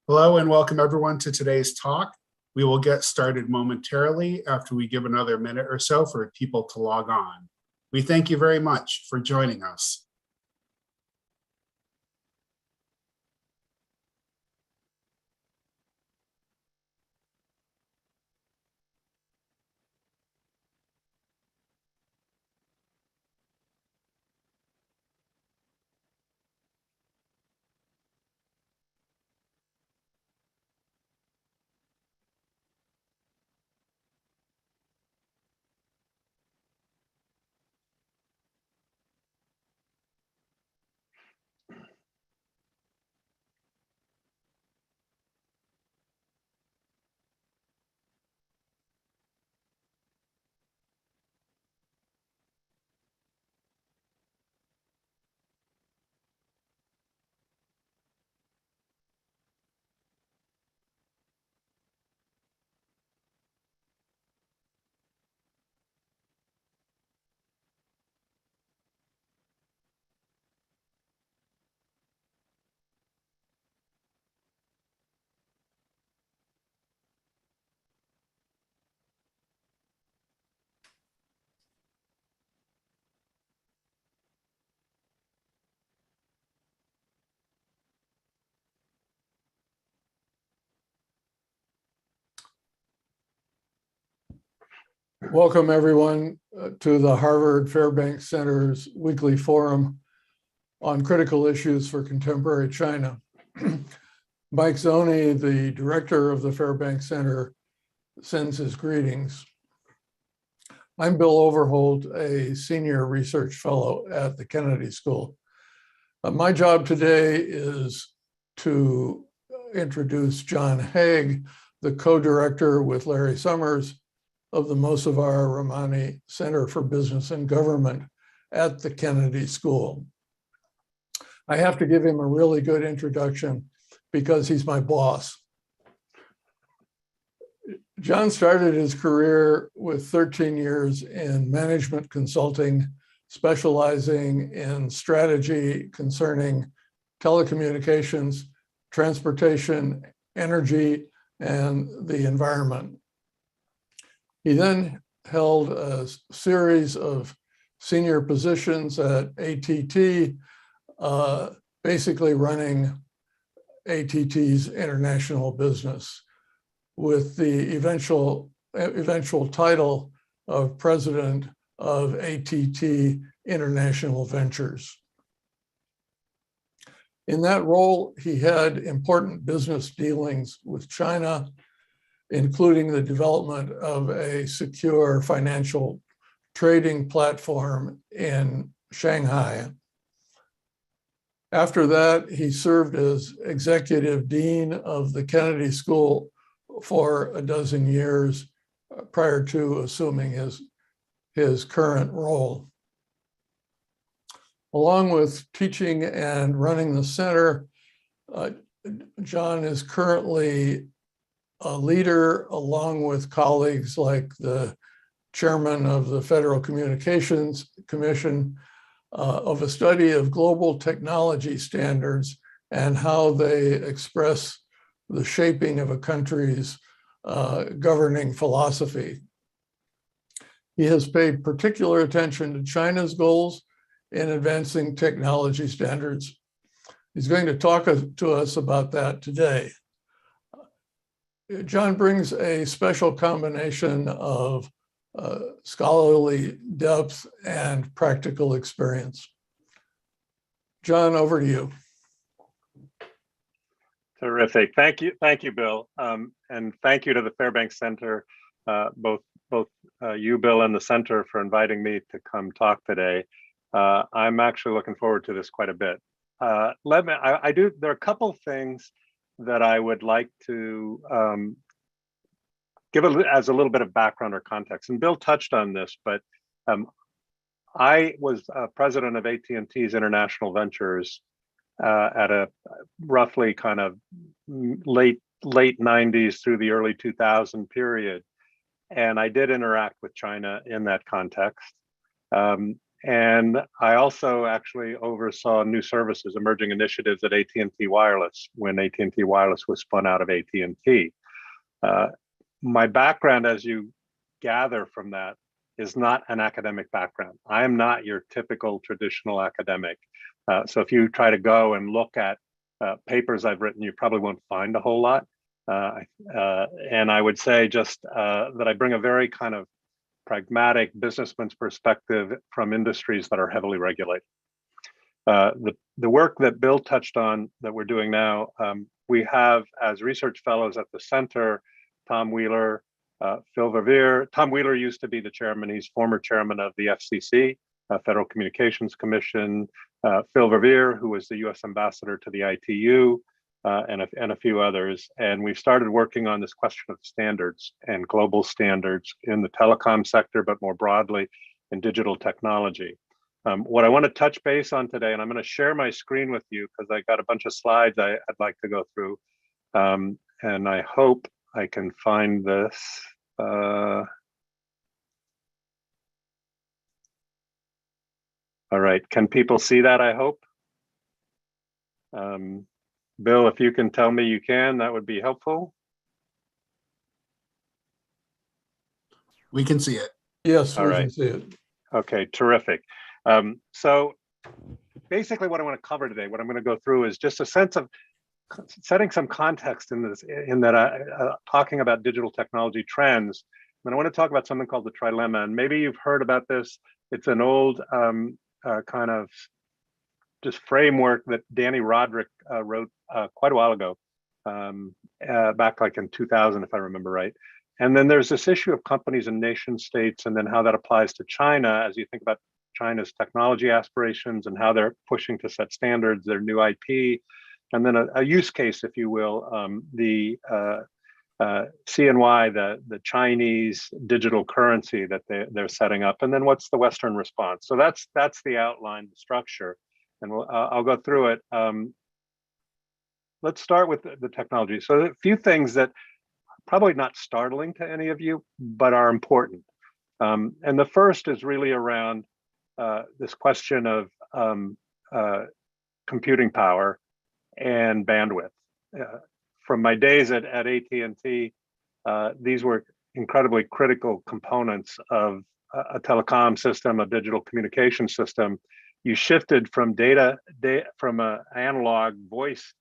Hello and welcome everyone to today's talk. We will get started momentarily after we give another minute or so for people to log on. We thank you very much for joining us. Welcome everyone to the Harvard Fairbanks Center's weekly forum on critical issues for contemporary China. Mike Zoney, the director of the Fairbanks Center, sends his greetings. I'm Bill Overholt, a senior research fellow at the Kennedy School. My job today is to introduce John Haigh, the co-director with Larry Summers of the Mosavar Rahmani Center for Business and Government at the Kennedy School. I have to give him a really good introduction because he's my boss. John started his career with 13 years in management consulting, specializing in strategy concerning telecommunications, transportation, energy, and the environment. He then held a series of senior positions at ATT, basically running ATT's international business, with the eventual title of president of ATT International Ventures. In that role, he had important business dealings with China, including the development of a secure financial trading platform in Shanghai. After that, he served as executive dean of the Kennedy School for a dozen years prior to assuming his current role. Along with teaching and running the center, John is currently a leader, along with colleagues like the chairman of the Federal Communications Commission, of a study of global technology standards and how they express the shaping of a country's governing philosophy. He has paid particular attention to China's goals in advancing technology standards. He's going to talk to us about that today. John brings a special combination of scholarly depth and practical experience. John, over to you. Terrific. Thank you, Bill. And thank you to the Fairbanks Center, both you, Bill, and the center for inviting me to come talk today. I'm actually looking forward to this quite a bit. There are a couple things that I would like to give as a little bit of background or context. And Bill touched on this, but I was president of AT&T's International Ventures at a roughly kind of late 90s through the early 2000 period. And I did interact with China in that context. And I also actually oversaw new services, emerging initiatives at AT&T Wireless when AT&T Wireless was spun out of AT&T. My background, as you gather from that, is not an academic background. I am not your typical traditional academic. So if you try to go and look at papers I've written, you probably won't find a whole lot. And I would say just that I bring a very kind of pragmatic businessman's perspective from industries that are heavily regulated. The work that Bill touched on that we're doing now, we have as research fellows at the center, Tom Wheeler, Phil Verveer. Tom Wheeler used to be the chairman. He's former chairman of the FCC, Federal Communications Commission. Phil Verveer, who was the US ambassador to the ITU, and a few others. And we've started working on this question of standards and global standards in the telecom sector, but more broadly in digital technology. What I want to touch base on today, and I'm going to share my screen with you because I got a bunch of slides I'd like to go through. And I hope I can find this. All right, can people see that, I hope? Bill, if you can tell me you can, that would be helpful. We can see it. Yes, All we right. can see it. Okay, terrific. So basically what I want to cover today, what I'm going to go through is just a sense of setting some context in this, in that talking about digital technology trends. And I want to talk about something called the trilemma. And maybe you've heard about this. It's an old kind of just framework that Danny Roderick wrote quite a while ago, back like in 2000, if I remember right. And then there's this issue of companies and nation states, and then how that applies to China as you think about China's technology aspirations and how they're pushing to set standards, their new IP, and then a use case, if you will, the CNY, the Chinese digital currency that they're setting up, and then what's the Western response. So that's the outline, the structure, and I'll go through it. Let's start with the technology. So a few things that probably not startling to any of you, but are important. And the first is really around this question of computing power and bandwidth. From my days at AT&T, these were incredibly critical components of a telecom system, a digital communication system. You shifted from from an analog voice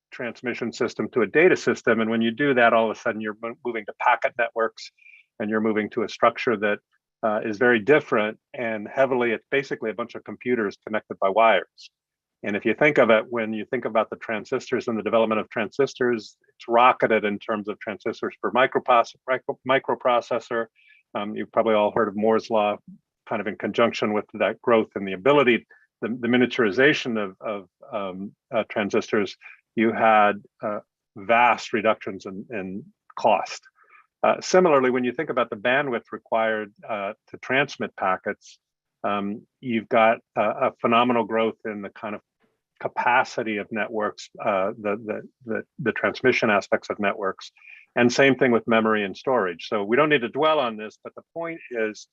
transmission system to a data system. And when you do that, all of a sudden you're moving to packet networks, and you're moving to a structure that is very different and heavily, it's basically a bunch of computers connected by wires. And if you think of it, when you think about the transistors and the development of transistors, it's rocketed in terms of transistors per microprocessor. You've probably all heard of Moore's law, kind of in conjunction with that growth and the ability, the miniaturization of transistors. You had vast reductions in cost. Similarly, when you think about the bandwidth required to transmit packets, you've got a phenomenal growth in the kind of capacity of networks, the transmission aspects of networks, and same thing with memory and storage. So we don't need to dwell on this, but the point is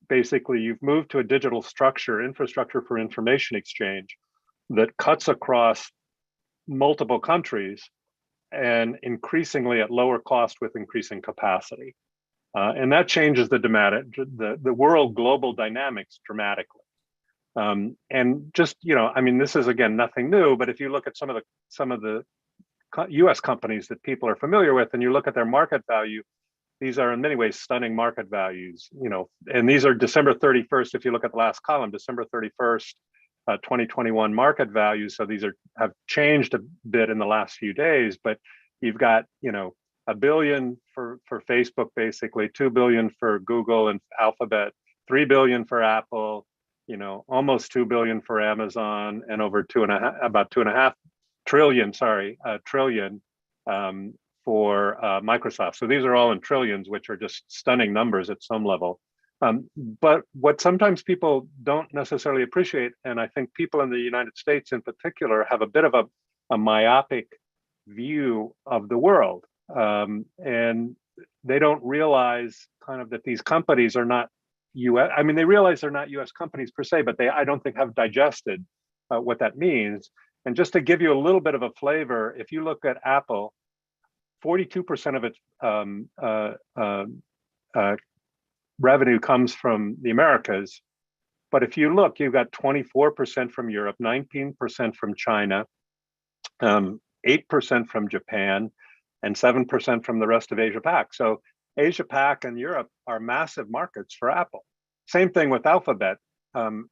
basically you've moved to a digital structure, infrastructure for information exchange, that cuts across multiple countries and increasingly at lower cost with increasing capacity. And that changes the world global dynamics dramatically. And just, I mean, this is again nothing new, but if you look at some of the US companies that people are familiar with, and you look at their market value, these are in many ways stunning market values, and these are December 31st. If you look at the last column, December 31st, 2021 market values. So these have changed a bit in the last few days, but you've got, $1 billion for Facebook, basically, 2 billion for Google and Alphabet, 3 billion for Apple, almost 2 billion for Amazon, and over about 2.5 trillion, trillion for Microsoft. So these are all in trillions, which are just stunning numbers at some level. But what sometimes people don't necessarily appreciate, and I think people in the United States in particular have a bit of a myopic view of the world. And they don't realize kind of that these companies are not US. I mean, they realize they're not US companies per se, but I don't think, have digested what that means. And just to give you a little bit of a flavor, if you look at Apple, 42% of its revenue comes from the Americas. But if you look, you've got 24% from Europe, 19% from China, 8% from Japan, and 7% from the rest of Asia Pac. So Asia Pac and Europe are massive markets for Apple. Same thing with Alphabet.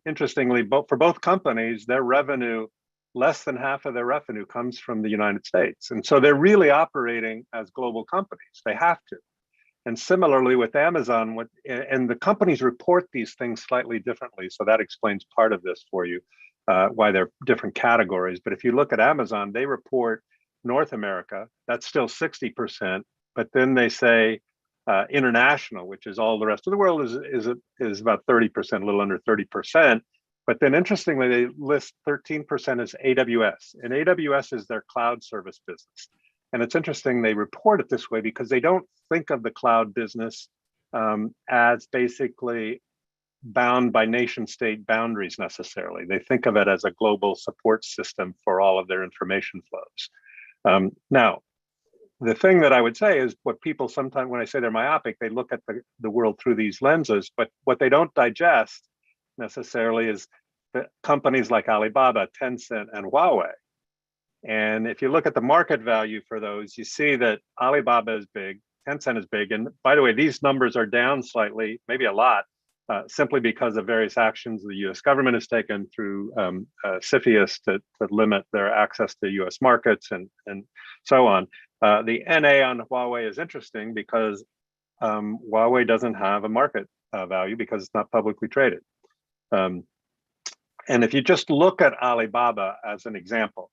Interestingly, for both companies, their revenue, less than half of their revenue comes from the United States. And so they're really operating as global companies. They have to. And similarly with Amazon, and the companies report these things slightly differently. So that explains part of this for you, why they're different categories. But if you look at Amazon, they report North America, that's still 60%. But then they say international, which is all the rest of the world, is about 30%, a little under 30%. But then interestingly, they list 13% as AWS. And AWS is their cloud service business. And it's interesting they report it this way because they don't think of the cloud business as basically bound by nation state boundaries necessarily. They think of it as a global support system for all of their information flows. Now, the thing that I would say is what people sometimes, when I say they're myopic, they look at the world through these lenses, but what they don't digest necessarily is the companies like Alibaba, Tencent, and Huawei. And if you look at the market value for those, you see that Alibaba is big, Tencent is big. And by the way, these numbers are down slightly, maybe a lot, simply because of various actions the US government has taken through CFIUS to limit their access to US markets and so on. The NA on Huawei is interesting because Huawei doesn't have a market value because it's not publicly traded. And if you just look at Alibaba as an example,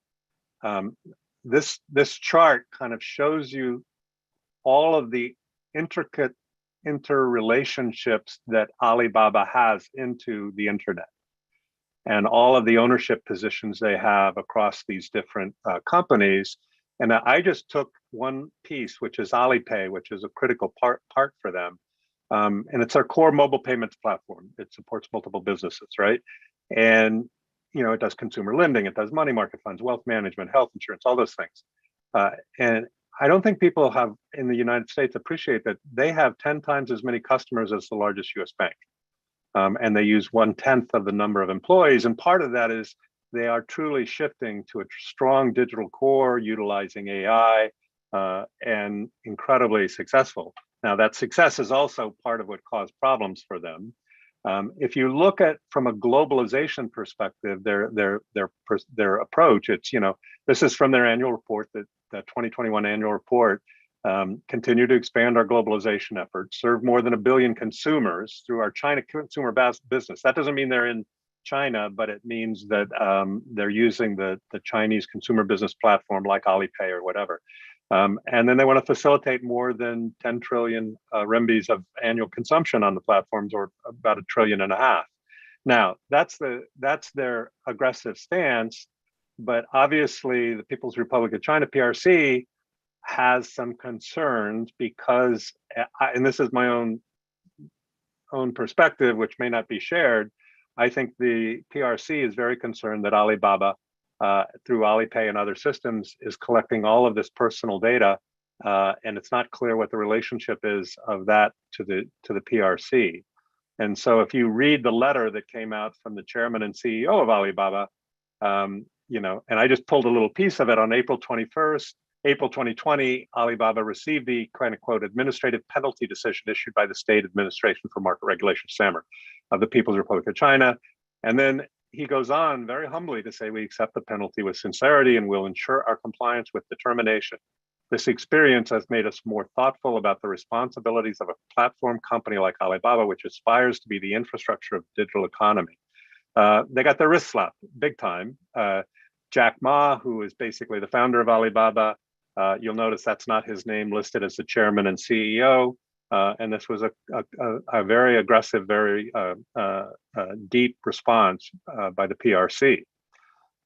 this chart kind of shows you all of the intricate interrelationships that Alibaba has into the internet and all of the ownership positions they have across these different companies. And I just took one piece, which is Alipay, which is a critical part for them. And it's our core mobile payments platform. It supports multiple businesses, right? And it does consumer lending, it does money market funds, wealth management, health insurance, all those things. And I don't think people have in the United States appreciate that they have 10 times as many customers as the largest US bank. And they use 1/10 of the number of employees. And part of that is they are truly shifting to a strong digital core, utilizing AI, and incredibly successful. Now that success is also part of what caused problems for them. If you look at from a globalization perspective, their approach, it's this is from their annual report, the 2021 annual report. Continue to expand our globalization efforts, serve more than 1 billion consumers through our China consumer business. That doesn't mean they're in China, but it means that they're using the Chinese consumer business platform like Alipay or whatever. And then they want to facilitate more than 10 trillion renminbis of annual consumption on the platforms, or about 1.5 trillion. Now, that's their aggressive stance, but obviously the People's Republic of China, PRC, has some concerns because, and this is my own perspective, which may not be shared, I think the PRC is very concerned that Alibaba, through Alipay and other systems, is collecting all of this personal data, and it's not clear what the relationship is of that to the PRC. And so, if you read the letter that came out from the chairman and CEO of Alibaba, and I just pulled a little piece of it on April 21st, April 2020, Alibaba received the kind of quote administrative penalty decision issued by the State Administration for Market Regulation, SAMR, of the People's Republic of China, and then he goes on very humbly to say, we accept the penalty with sincerity and will ensure our compliance with determination. This experience has made us more thoughtful about the responsibilities of a platform company like Alibaba, which aspires to be the infrastructure of the digital economy. They got their wrist slapped big time. Jack Ma, who is basically the founder of Alibaba, you'll notice that's not his name listed as the chairman and CEO. And this was a very aggressive, very deep response by the PRC.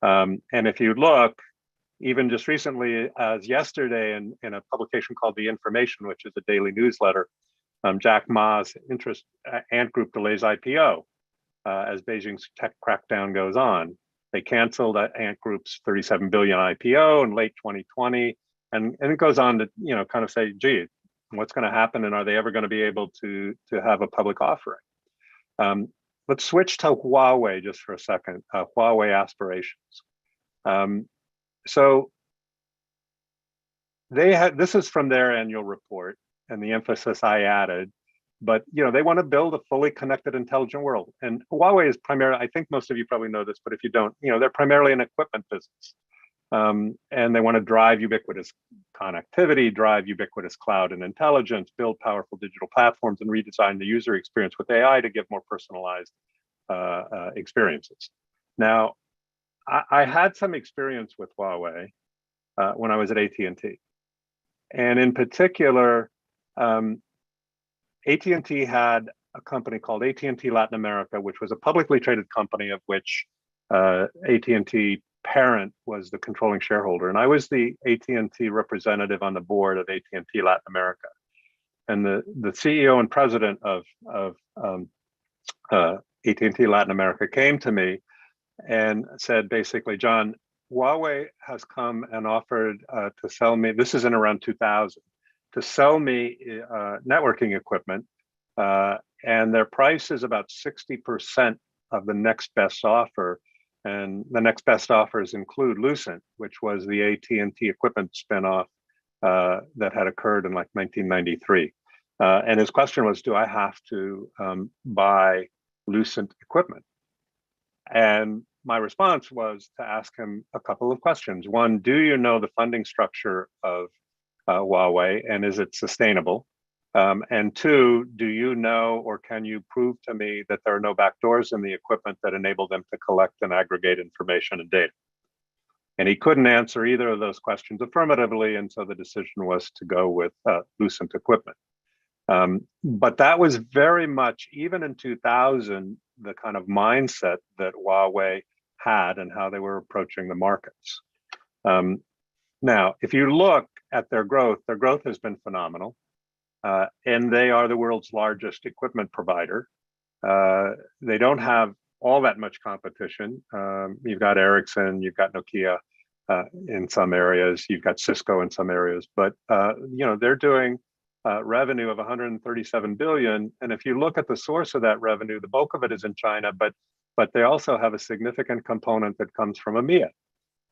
And if you look, even just recently, as yesterday in a publication called The Information, which is a daily newsletter, Jack Ma's interest Ant Group delays IPO as Beijing's tech crackdown goes on. They canceled Ant Group's 37 billion IPO in late 2020, and it goes on to kind of say, gee, what's going to happen, and are they ever going to be able to have a public offering? Let's switch to Huawei just for a second. Huawei aspirations. So they had, this is from their annual report, and the emphasis I added, but they want to build a fully connected, intelligent world. And Huawei is primarily, I think most of you probably know this, but if you don't, they're primarily an equipment business. And they want to drive ubiquitous connectivity, drive ubiquitous cloud and intelligence, build powerful digital platforms, and redesign the user experience with AI to give more personalized experiences. Now, I had some experience with Huawei when I was at AT&T. And in particular, AT&T had a company called AT&T Latin America, which was a publicly traded company of which AT&T parent was the controlling shareholder. And I was the AT&T representative on the board of AT&T Latin America. And the CEO and president of AT&T Latin America came to me and said, basically, John, Huawei has come and offered to sell me, this is in around 2000, to sell me networking equipment, and their price is about 60% of the next best offer. And the next best offers include Lucent, which was the AT&T equipment spinoff that had occurred in like 1993. And his question was, do I have to buy Lucent equipment? And my response was to ask him a couple of questions. One, do you know the funding structure of Huawei, and is it sustainable? And two, do you know, or can you prove to me that there are no backdoors in the equipment that enable them to collect and aggregate information and data? And he couldn't answer either of those questions affirmatively, and so the decision was to go with Lucent equipment. But that was very much, even in 2000, the kind of mindset that Huawei had and how they were approaching the markets. Now, if you look at their growth has been phenomenal. And they are the world's largest equipment provider. They don't have all that much competition. You've got Ericsson, you've got Nokia in some areas, you've got Cisco in some areas, but they're doing revenue of 137 billion. And if you look at the source of that revenue, the bulk of it is in China, but they also have a significant component that comes from EMEA,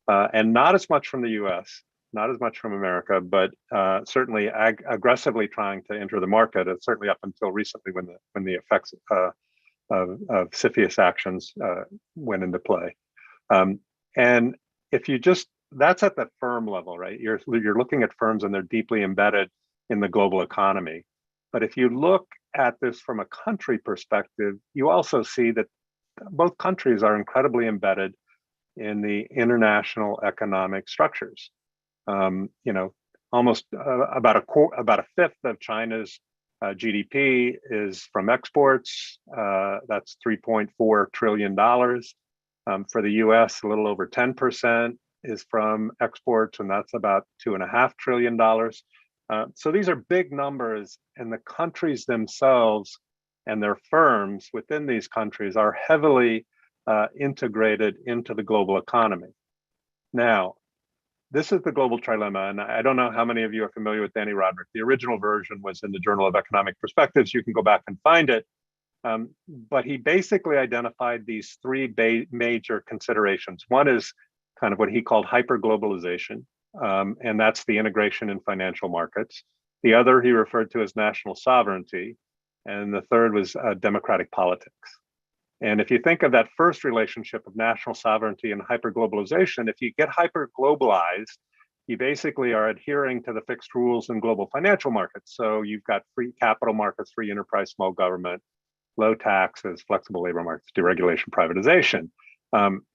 and not as much from the US, not as much from America, but certainly aggressively trying to enter the market, certainly up until recently when the effects of CFIUS actions went into play. And if you just, that's at the firm level, right? You're looking at firms and they're deeply embedded in the global economy. But if you look at this from a country perspective, you also see that both countries are incredibly embedded in the international economic structures. Almost about a fifth of China's GDP is from exports. That's $3.4 trillion. For the US, a little over 10% is from exports, and that's about $2.5 trillion. So these are big numbers, and the countries themselves and their firms within these countries are heavily integrated into the global economy. Now, this is the global trilemma, and I don't know how many of you are familiar with Danny Roderick. The original version was in the Journal of Economic Perspectives. You can go back and find it. But he basically identified these three major considerations. One is kind of what he called hyperglobalization, and that's the integration in financial markets. The other he referred to as national sovereignty, and the third was democratic politics. And if you think of that first relationship of national sovereignty and hyperglobalization, if you get hyperglobalized, you basically are adhering to the fixed rules in global financial markets. So you've got free capital markets, free enterprise, small government, low taxes, flexible labor markets, deregulation, privatization.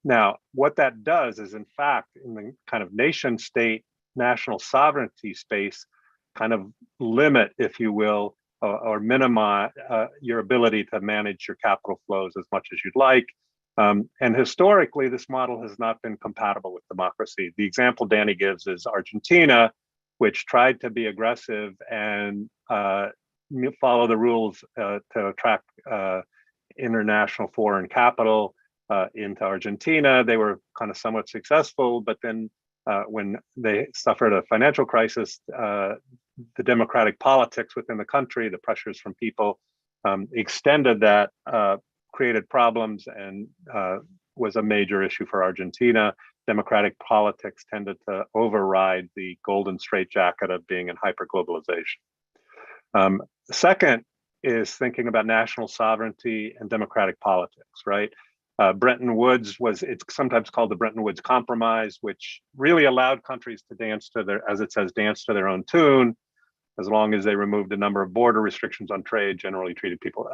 Now, what that does is, in fact, in the kind of nation state, national sovereignty space, kind of limit, if you will, or minimize your ability to manage your capital flows as much as you'd like. And historically, this model has not been compatible with democracy. The example Danny gives is Argentina, which tried to be aggressive and follow the rules to attract international foreign capital into Argentina. They were kind of somewhat successful, but then when they suffered a financial crisis, the democratic politics within the country, the pressures from people extended that, created problems, and was a major issue for Argentina. Democratic politics tended to override the golden straitjacket of being in hyperglobalization. Second is thinking about national sovereignty and democratic politics, right? Bretton Woods it's sometimes called the Bretton Woods Compromise, which really allowed countries to dance to their, as it says, dance to their own tune, as long as they removed a number of border restrictions on trade, generally treated people.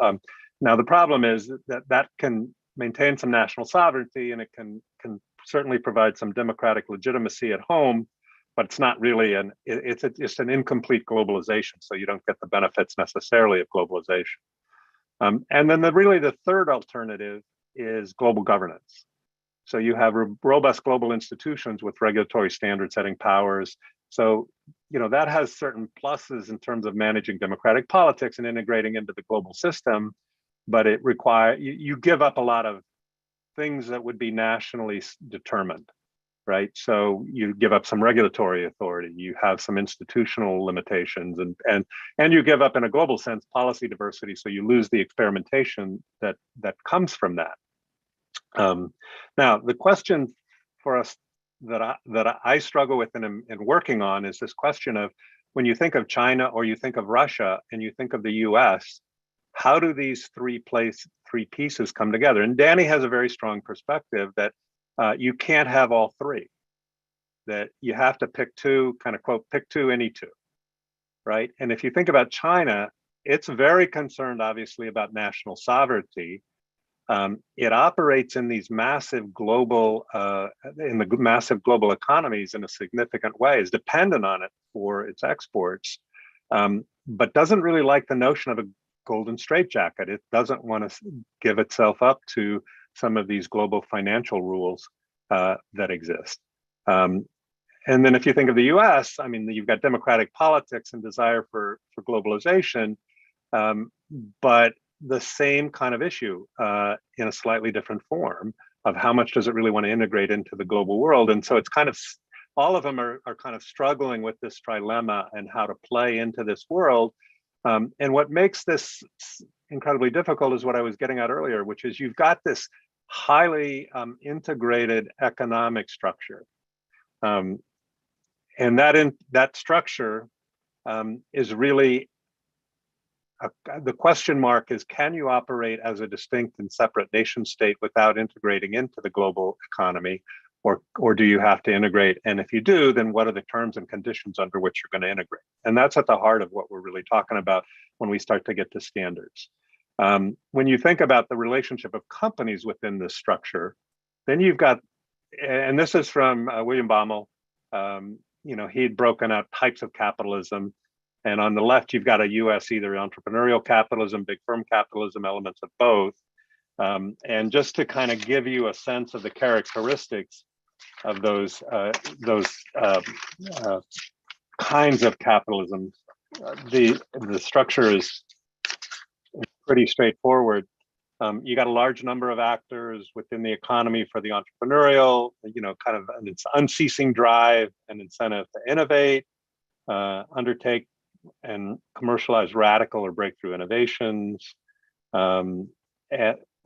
Now, the problem is that can maintain some national sovereignty, and it can certainly provide some democratic legitimacy at home, but it's not really it's just an incomplete globalization, so you don't get the benefits necessarily of globalization. And then the third alternative is global governance. So you have robust global institutions with regulatory standard setting powers. So, that has certain pluses in terms of managing democratic politics and integrating into the global system, but it requires, you give up a lot of things that would be nationally determined, right? So you give up some regulatory authority, you have some institutional limitations, and you give up, in a global sense, policy diversity. So you lose the experimentation that comes from that. Now, the question for us that I struggle with and working on is this question of, when you think of China or you think of Russia and you think of the US, how do these three pieces come together? And Danny has a very strong perspective that you can't have all three, that you have to pick two, kind of quote, pick two, any two, right? And if you think about China, it's very concerned, obviously, about national sovereignty. It operates in these massive global, massive global economies in a significant way, is dependent on it for its exports, but doesn't really like the notion of a golden straitjacket. It doesn't want to give itself up to some of these global financial rules that exist. And then if you think of the US, I mean, you've got democratic politics and desire for globalization, but the same kind of issue in a slightly different form of how much does it really want to integrate into the global world. And so it's kind of, all of them are kind of struggling with this trilemma and how to play into this world. And what makes this incredibly difficult is what I was getting at earlier, which is you've got this highly integrated economic structure. And that structure is really, the question mark is, can you operate as a distinct and separate nation state without integrating into the global economy? Or do you have to integrate? And if you do, then what are the terms and conditions under which you're going to integrate? And that's at the heart of what we're really talking about when we start to get to standards. When you think about the relationship of companies within this structure, then you've got, and this is from William Baumol, he'd broken out types of capitalism. And on the left, you've got a US either entrepreneurial capitalism, big firm capitalism, elements of both. And just to kind of give you a sense of the characteristics of those kinds of capitalism, the structure is pretty straightforward. You got a large number of actors within the economy for the entrepreneurial, kind of an unceasing drive and incentive to innovate, undertake and commercialize radical or breakthrough innovations.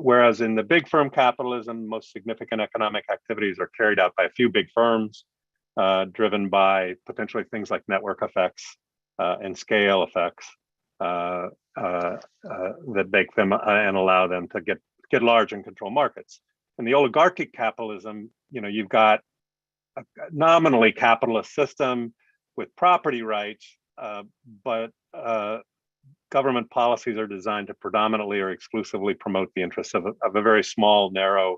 Whereas in the big firm capitalism, most significant economic activities are carried out by a few big firms, driven by potentially things like network effects and scale effects that make them and allow them to get large and control markets. In the oligarchic capitalism, you've got a nominally capitalist system with property rights, but government policies are designed to predominantly or exclusively promote the interests of a very small, narrow,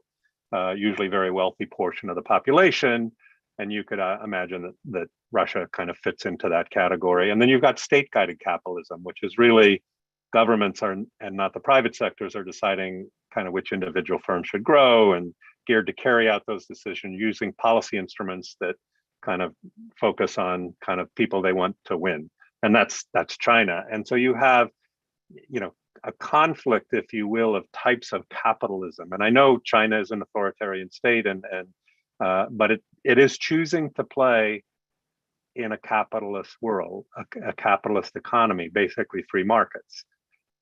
usually very wealthy portion of the population. And you could imagine that Russia kind of fits into that category. And then you've got state-guided capitalism, which is really governments and not the private sectors are deciding kind of which individual firms should grow and geared to carry out those decisions using policy instruments that kind of focus on kind of people they want to win. And that's China. And so you have a conflict, if you will, of types of capitalism. And I know China is an authoritarian state, but it is choosing to play in a capitalist world, a capitalist economy, basically free markets.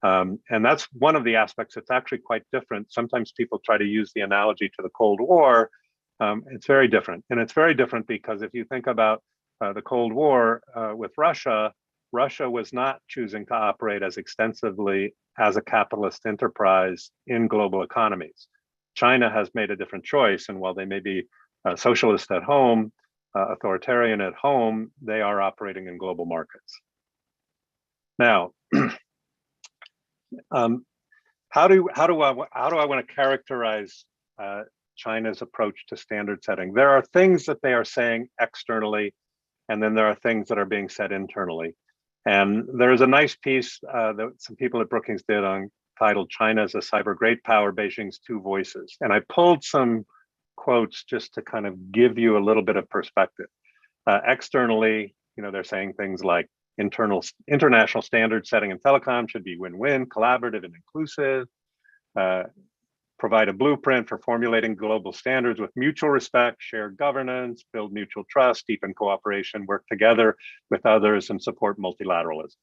And that's one of the aspects that's actually quite different. Sometimes people try to use the analogy to the Cold War. It's very different. And it's very different because if you think about the Cold War with Russia, Russia was not choosing to operate as extensively as a capitalist enterprise in global economies. China has made a different choice. And while they may be socialist at home, authoritarian at home, they are operating in global markets. Now, how do I want to characterize China's approach to standard setting? There are things that they are saying externally, and then there are things that are being said internally. And there's a nice piece that some people at Brookings did titled "China as a Cyber Great Power: Beijing's Two Voices." And I pulled some quotes just to kind of give you a little bit of perspective. Externally, they're saying things like international standard setting in telecom should be win-win, collaborative and inclusive, provide a blueprint for formulating global standards with mutual respect, shared governance, build mutual trust, deepen cooperation, work together with others, and support multilateralism.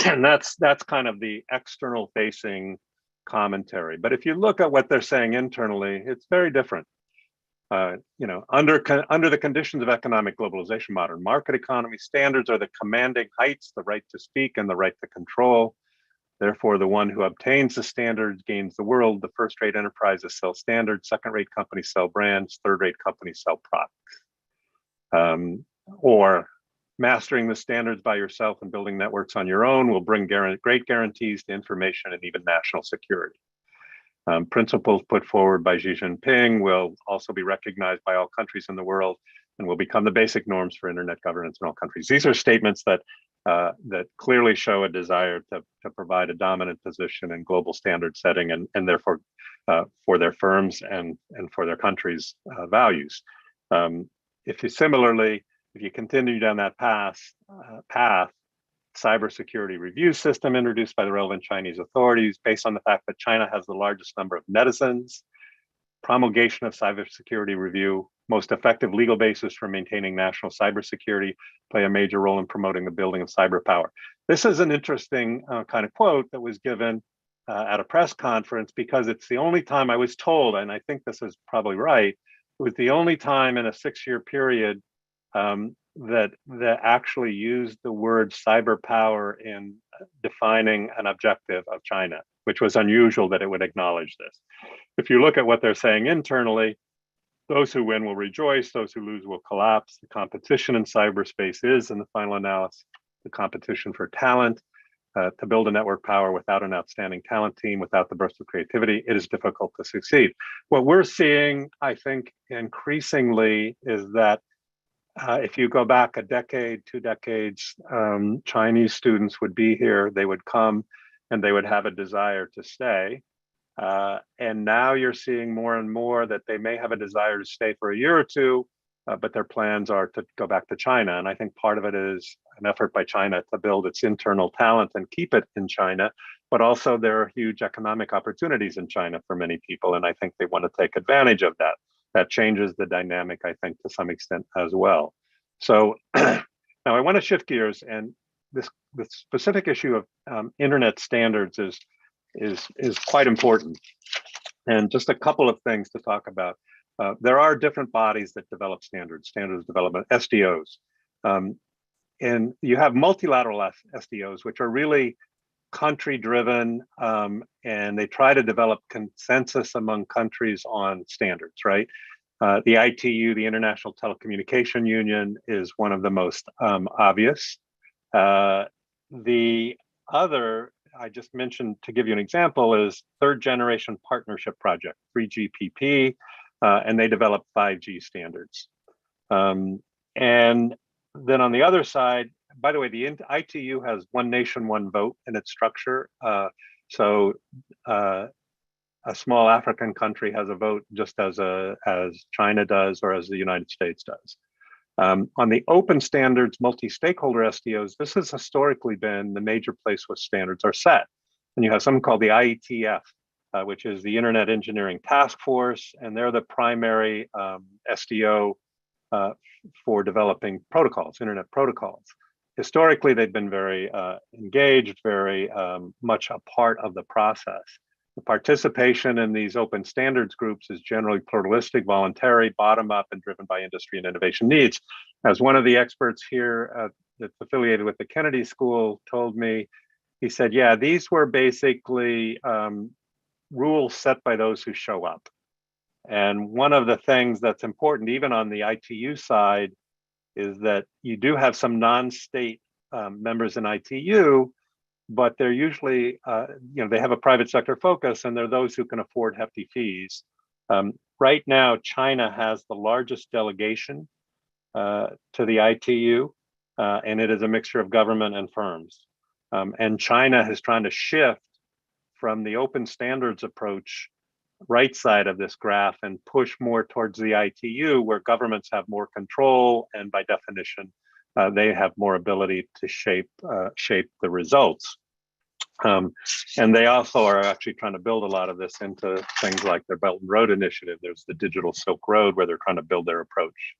And that's kind of the external facing commentary. But if you look at what they're saying internally, it's very different. Under the conditions of economic globalization, modern market economy, standards are the commanding heights, the right to speak and the right to control. Therefore, the one who obtains the standards gains the world. The first-rate enterprises sell standards, second-rate companies sell brands, third-rate companies sell products. Or mastering the standards by yourself and building networks on your own will bring great guarantees to information and even national security. Principles put forward by Xi Jinping will also be recognized by all countries in the world and will become the basic norms for internet governance in all countries. These are statements that clearly show a desire to provide a dominant position in global standard setting and therefore for their firms and for their countries' values. If you continue down that path, cybersecurity review system introduced by the relevant Chinese authorities based on the fact that China has the largest number of netizens, promulgation of cybersecurity review, most effective legal basis for maintaining national cybersecurity, play a major role in promoting the building of cyber power. This is an interesting kind of quote that was given at a press conference because it's the only time I was told, and I think this is probably right, it was the only time in a 6-year period that actually used the word cyber power in defining an objective of China, which was unusual that it would acknowledge this. If you look at what they're saying internally, those who win will rejoice, those who lose will collapse. The competition in cyberspace is, in the final analysis, the competition for talent. To build a network power without an outstanding talent team, without the burst of creativity, it is difficult to succeed. What we're seeing, I think, increasingly is that if you go back a decade, 2 decades, Chinese students would be here, they would come and they would have a desire to stay. And now you're seeing more and more that they may have a desire to stay for a year or two, but their plans are to go back to China. And I think part of it is an effort by China to build its internal talent and keep it in China, but also there are huge economic opportunities in China for many people. And I think they want to take advantage of that. That changes the dynamic, I think, to some extent as well. So now I want to shift gears, and the specific issue of internet standards is quite important. And just a couple of things to talk about. There are different bodies that develop standards development, SDOs. And you have multilateral SDOs, which are really country-driven, and they try to develop consensus among countries on standards, right? The ITU, the International Telecommunication Union, is one of the most obvious. The other, I just mentioned to give you an example, is Third Generation Partnership Project, 3GPP, and they develop 5G standards. And then on the other side, by the way, the ITU has one nation, one vote in its structure. So a small African country has a vote just as China does or as the United States does. On the open standards, multi-stakeholder SDOs, this has historically been the major place where standards are set. And you have something called the IETF, which is the Internet Engineering Task Force, and they're the primary SDO for developing protocols, internet protocols. Historically, they've been very engaged, very much a part of the process. The participation in these open standards groups is generally pluralistic, voluntary, bottom-up, and driven by industry and innovation needs. As one of the experts here that's affiliated with the Kennedy School told me, he said, yeah, these were basically rules set by those who show up. And one of the things that's important, even on the ITU side, is that you do have some non-state members in ITU, but they're usually, they have a private sector focus, and they're those who can afford hefty fees. Right now, China has the largest delegation to the ITU, and it is a mixture of government and firms. And China is trying to shift from the open standards approach, right side of this graph, and push more towards the ITU, where governments have more control, and by definition, they have more ability to shape the results. And they also are actually trying to build a lot of this into things like their Belt and Road Initiative. There's the Digital Silk Road, where they're trying to build their approach.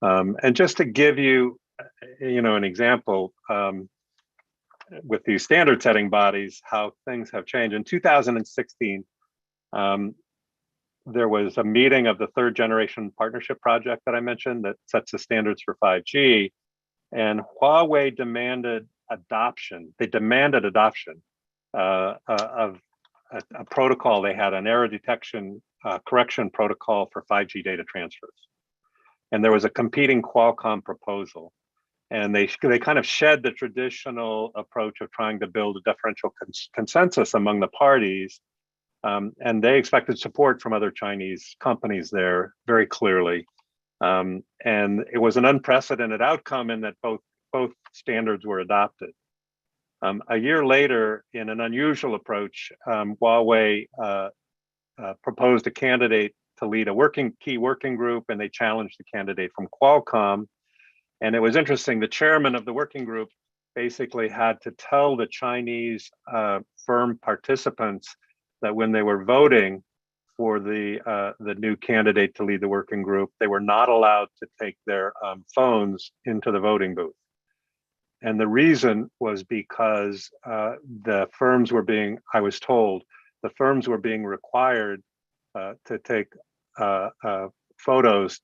And just to give you, an example, with these standard setting bodies, how things have changed. In 2016, there was a meeting of the third generation partnership project that I mentioned that sets the standards for 5G, and Huawei demanded adoption. They demanded adoption of a protocol. They had an error detection correction protocol for 5G data transfers. And there was a competing Qualcomm proposal. And they kind of shed the traditional approach of trying to build a differential consensus among the parties. And they expected support from other Chinese companies there very clearly. And it was an unprecedented outcome in that both standards were adopted. A year later, in an unusual approach, Huawei proposed a candidate to lead a key working group, and they challenged the candidate from Qualcomm. And it was interesting, the chairman of the working group basically had to tell the Chinese firm participants that when they were voting for the new candidate to lead the working group, they were not allowed to take their phones into the voting booth. And the reason was because the firms were being, I was told, the firms were being required to take photos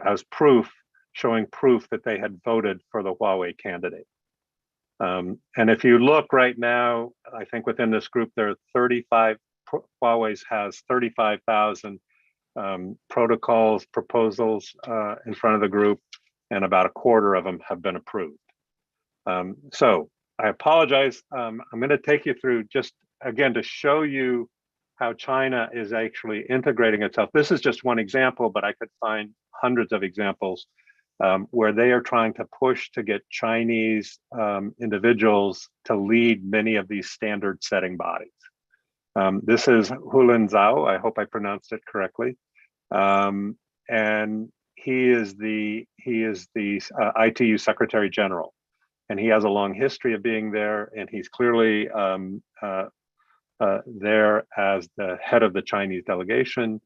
as proof, showing proof that they had voted for the Huawei candidate. And if you look right now, I think within this group, there are 35, Huawei has 35,000 proposals in front of the group, and about a quarter of them have been approved. So I apologize. I'm going to take you through just, again, to show you how China is actually integrating itself. This is just one example, but I could find hundreds of examples where they are trying to push to get Chinese individuals to lead many of these standard setting bodies. This is Hulin Zhao, I hope I pronounced it correctly. And he is the ITU Secretary General, and he has a long history of being there, and he's clearly there as the head of the Chinese delegation,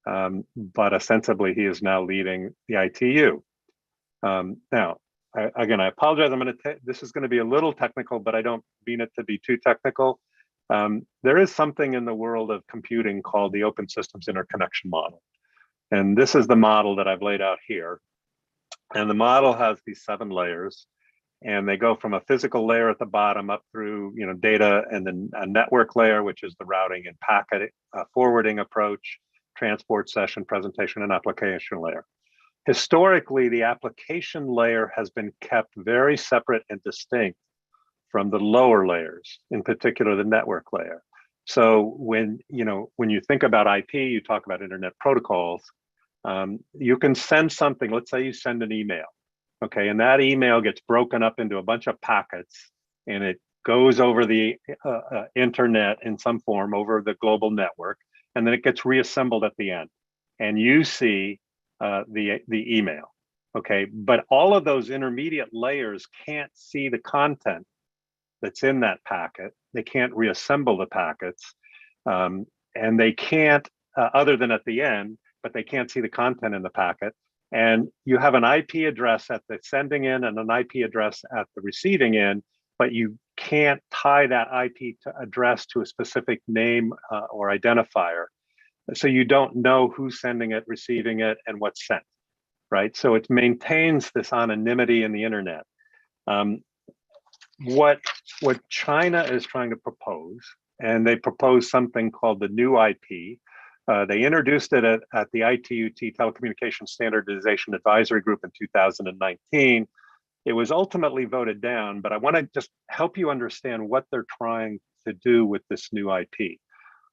but ostensibly he is now leading the ITU. Now, again, I apologize. This is going to be a little technical, but I don't mean it to be too technical. There is something in the world of computing called the Open Systems Interconnection model. And this is the model that I've laid out here. And the model has these 7 layers, and they go from a physical layer at the bottom up through data, and then a network layer, which is the routing and packet forwarding approach, transport, session, presentation, and application layer. Historically, the application layer has been kept very separate and distinct from the lower layers, in particular the network layer. So when you think about IP, you talk about internet protocols. You can send something. Let's say you send an email, okay, and that email gets broken up into a bunch of packets, and it goes over the internet in some form over the global network, and then it gets reassembled at the end, and you see the email. Okay, but all of those intermediate layers can't see the content that's in that packet. They can't reassemble the packets, and they can't, other than at the end, but they can't see the content in the packet. And you have an IP address at the sending end and an IP address at the receiving end, but you can't tie that IP address to a specific name or identifier. So you don't know who's sending it, receiving it, and what's sent, right? So it maintains this anonymity in the internet. What China is trying to propose, and they propose something called the new IP. They introduced it at the ITU-T Telecommunications Standardization Advisory Group in 2019. It was ultimately voted down, but I want to just help you understand what they're trying to do with this new IP.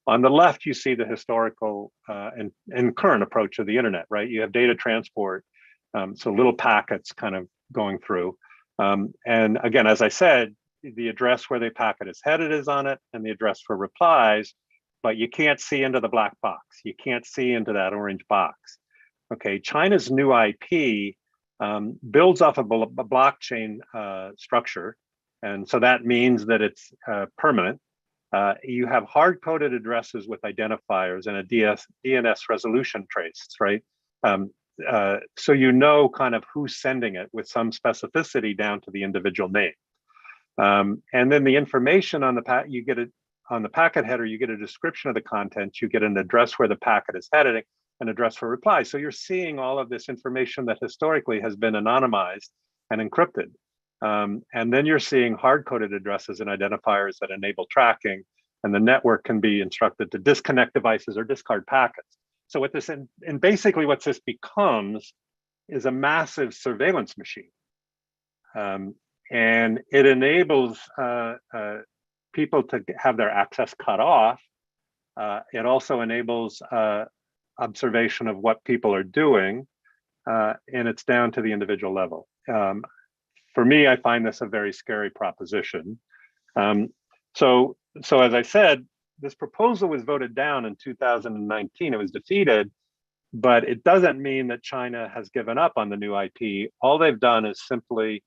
On the left, you see the historical and current approach of the internet, right? You have data transport, so little packets kind of going through. And again, as I said, the address where the packet is headed is on it and the address for replies, but you can't see into the black box. You can't see into that orange box. Okay, China's new IP builds off of a blockchain structure. And so that means that it's permanent. You have hard-coded addresses with identifiers and a DNS resolution trace, right? So you know kind of who's sending it with some specificity down to the individual name. And then the information on the you get it on the packet header, you get a description of the content, you get an address where the packet is heading, an address for reply. So you're seeing all of this information that historically has been anonymized and encrypted. And then you're seeing hard-coded addresses and identifiers that enable tracking, and the network can be instructed to disconnect devices or discard packets. So what this, and basically what this becomes is a massive surveillance machine. And it enables people to have their access cut off. It also enables observation of what people are doing, and it's down to the individual level. For me, I find this a very scary proposition. So as I said, this proposal was voted down in 2019. It was defeated, but it doesn't mean that China has given up on the new IP. All they've done is simply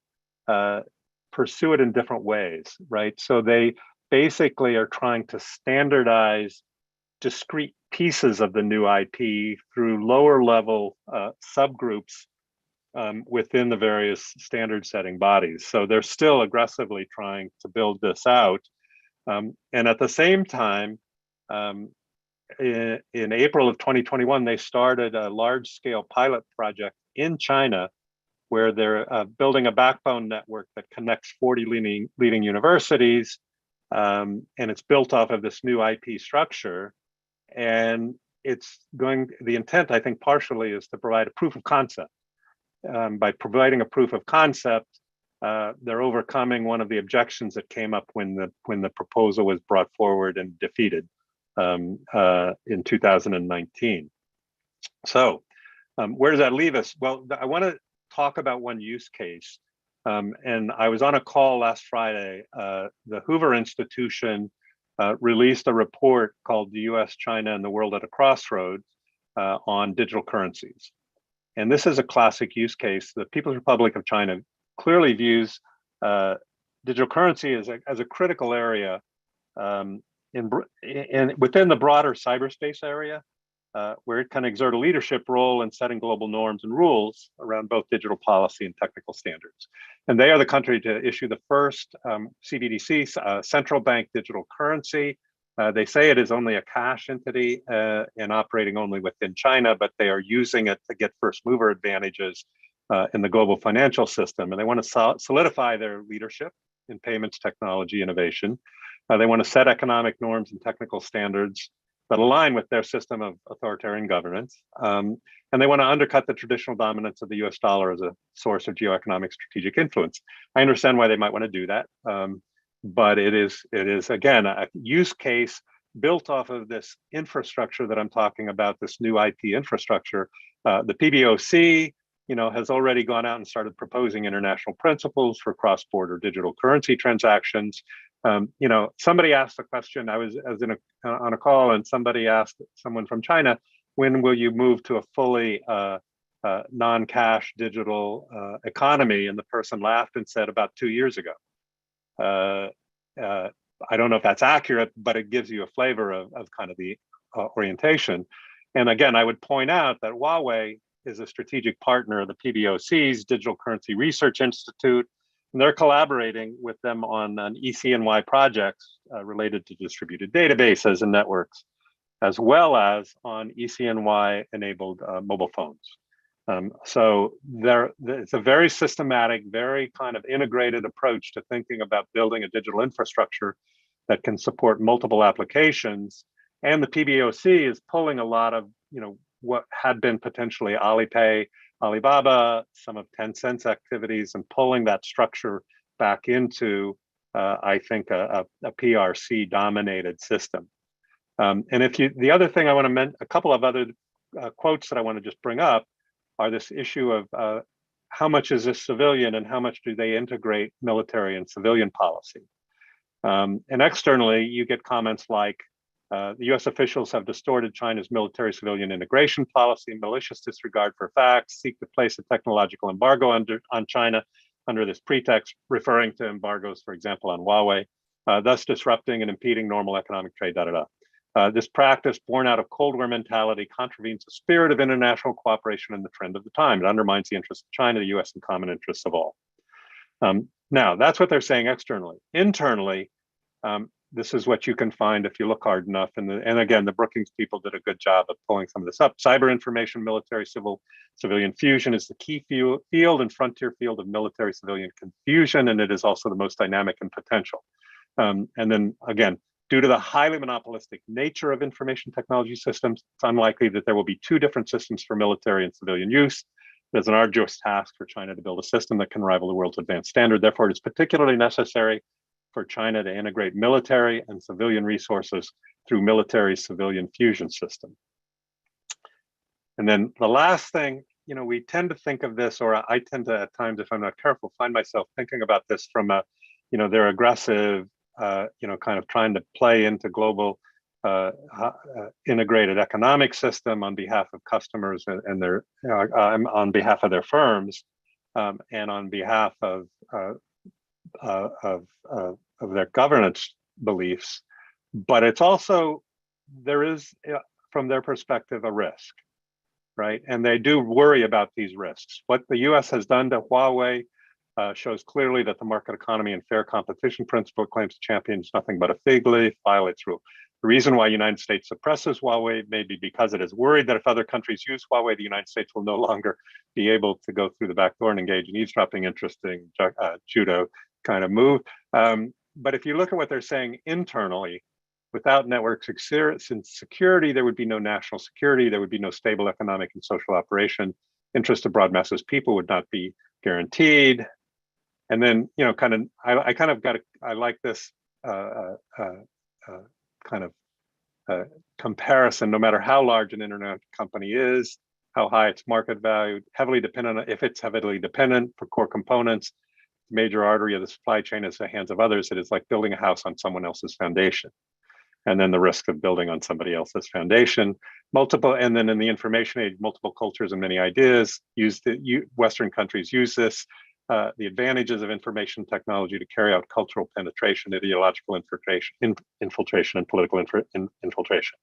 pursue it in different ways, right? So they basically are trying to standardize discrete pieces of the new IP through lower level subgroups within the various standard setting bodies. So they're still aggressively trying to build this out. And at the same time, in April of 2021, they started a large scale pilot project in China where they're building a backbone network that connects 40 leading universities. And it's built off of this new IP structure. And the intent, I think, partially is to provide a proof of concept. By providing a proof of concept, they're overcoming one of the objections that came up when the proposal was brought forward and defeated in 2019. So where does that leave us? Well, I want to talk about one use case. And I was on a call last Friday. The Hoover Institution released a report called The US, China, and the World at a Crossroads on digital currencies. And this is a classic use case. The People's Republic of China clearly views digital currency as a critical area within the broader cyberspace area, where it can exert a leadership role in setting global norms and rules around both digital policy and technical standards. And they are the country to issue the first CBDC, central bank digital currency. They say it is only a cash entity and operating only within China, but they are using it to get first mover advantages in the global financial system. And they want to solidify their leadership in payments technology innovation. They want to set economic norms and technical standards that align with their system of authoritarian governance. And they want to undercut the traditional dominance of the US dollar as a source of geoeconomic strategic influence. I understand why they might want to do that. But it is again, a use case built off of this infrastructure that I'm talking about, this new IP infrastructure. The PBOC, has already gone out and started proposing international principles for cross-border digital currency transactions. Somebody asked a question. I was on a call, and somebody asked someone from China, when will you move to a fully non-cash digital economy, and the person laughed and said about 2 years ago. I don't know if that's accurate, but it gives you a flavor of kind of the orientation. And again, I would point out that Huawei is a strategic partner of the PBOC's Digital Currency Research Institute, and they're collaborating with them on an ECNY projects related to distributed databases and networks, as well as on ECNY-enabled mobile phones. So it's a very systematic, very kind of integrated approach to thinking about building a digital infrastructure that can support multiple applications. And the PBOC is pulling a lot of, what had been potentially Alipay, Alibaba, some of Tencent's activities, and pulling that structure back into, I think, a PRC-dominated system. And the other thing I want to mention, a couple of other quotes that I want to just bring up are this issue of how much is this civilian and how much do they integrate military and civilian policy. And externally, you get comments like, the US officials have distorted China's military-civilian integration policy, malicious disregard for facts, seek to place a technological embargo on China under this pretext, referring to embargoes, for example, on Huawei, thus disrupting and impeding normal economic trade, This practice, born out of Cold War mentality, contravenes the spirit of international cooperation and the trend of the time. It undermines the interests of China, the US, and common interests of all. Now, that's what they're saying externally. Internally, this is what you can find if you look hard enough. And again, the Brookings people did a good job of pulling some of this up. Cyber information, military, civilian fusion is the key field and frontier field of military civilian confusion, and it is also the most dynamic and potential. And then again, due to the highly monopolistic nature of information technology systems, it's unlikely that there will be two different systems for military and civilian use. There's an arduous task for China to build a system that can rival the world's advanced standard. Therefore, it is particularly necessary for China to integrate military and civilian resources through military-civilian fusion system. And then the last thing, we tend to think of this, or I tend to, at times, if I'm not careful, find myself thinking about this from a, their aggressive, kind of trying to play into global integrated economic system on behalf of customers and their, on behalf of their firms, and on behalf of their governance beliefs. But it's also, there is, from their perspective, a risk, right? And they do worry about these risks. What the US has done to Huawei shows clearly that the market economy and fair competition principle claims to champion is nothing but a fig leaf, violates rule. The reason why the United States suppresses Huawei may be because it is worried that if other countries use Huawei, the United States will no longer be able to go through the back door and engage in eavesdropping. Interesting judo kind of move. But if you look at what they're saying internally, without network security, there would be no national security, there would be no stable economic and social operation. Interest of broad masses of people would not be guaranteed. And then, I like this comparison. No matter how large an internet company is, how high its market value, if it's heavily dependent for core components, major artery of the supply chain is the hands of others. It is like building a house on someone else's foundation. And then the risk of building on somebody else's foundation. And then in the information age, multiple cultures and many ideas Western countries use this, the advantages of information technology to carry out cultural penetration, ideological infiltration, and political infiltration.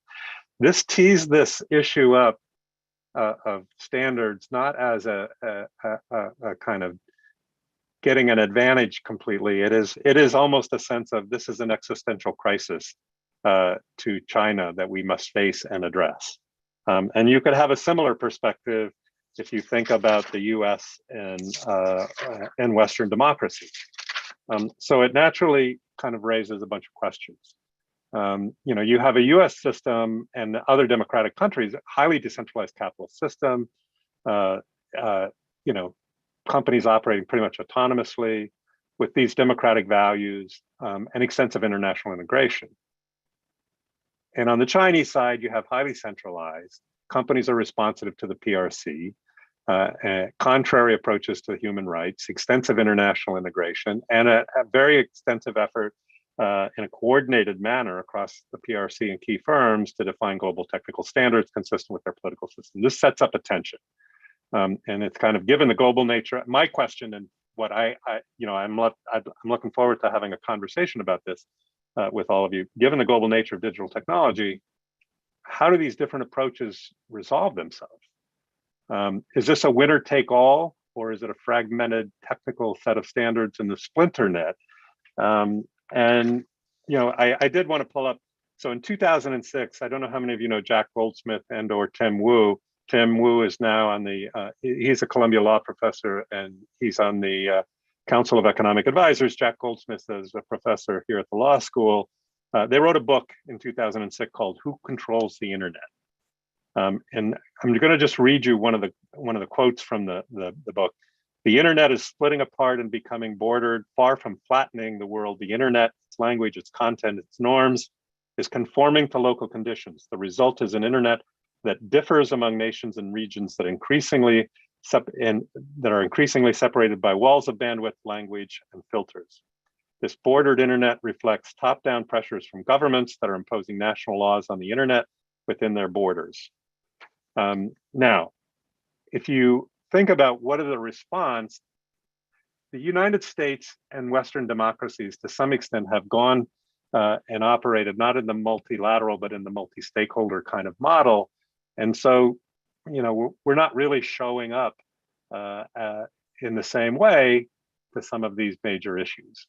This tees this issue up of standards, not as a kind of getting an advantage completely. It is almost a sense of this is an existential crisis to China that we must face and address. And you could have a similar perspective if you think about the US and Western democracy. So it naturally kind of raises a bunch of questions. You have a US system and other democratic countries, highly decentralized capitalist system, companies operating pretty much autonomously with these democratic values and extensive international integration. And on the Chinese side, you have highly centralized, companies are responsive to the PRC, contrary approaches to human rights, extensive international integration, and a very extensive effort in a coordinated manner across the PRC and key firms to define global technical standards consistent with their political system. This sets up a tension. And it's kind of given the global nature. My question and what I'm looking forward to having a conversation about this with all of you. Given the global nature of digital technology, how do these different approaches resolve themselves? Is this a winner take all, or is it a fragmented technical set of standards in the splinter net? And I did want to pull up. So in 2006, I don't know how many of you know Jack Goldsmith and or Tim Wu. Tim Wu is now on he's a Columbia Law professor, and he's on the Council of Economic Advisors. Jack Goldsmith is a professor here at the law school. They wrote a book in 2006 called "Who Controls the Internet?" And I'm going to just read you one of the quotes from the book. The internet is splitting apart and becoming bordered. Far from flattening the world, the internet, its language, its content, its norms, is conforming to local conditions. The result is an internet that differs among nations and regions that are increasingly separated by walls of bandwidth, language, and filters. This bordered internet reflects top-down pressures from governments that are imposing national laws on the internet within their borders. Now, if you think about what are the response, the United States and Western democracies to some extent have gone and operated not in the multilateral, but in the multi-stakeholder kind of model. And so, we're not really showing up in the same way to some of these major issues,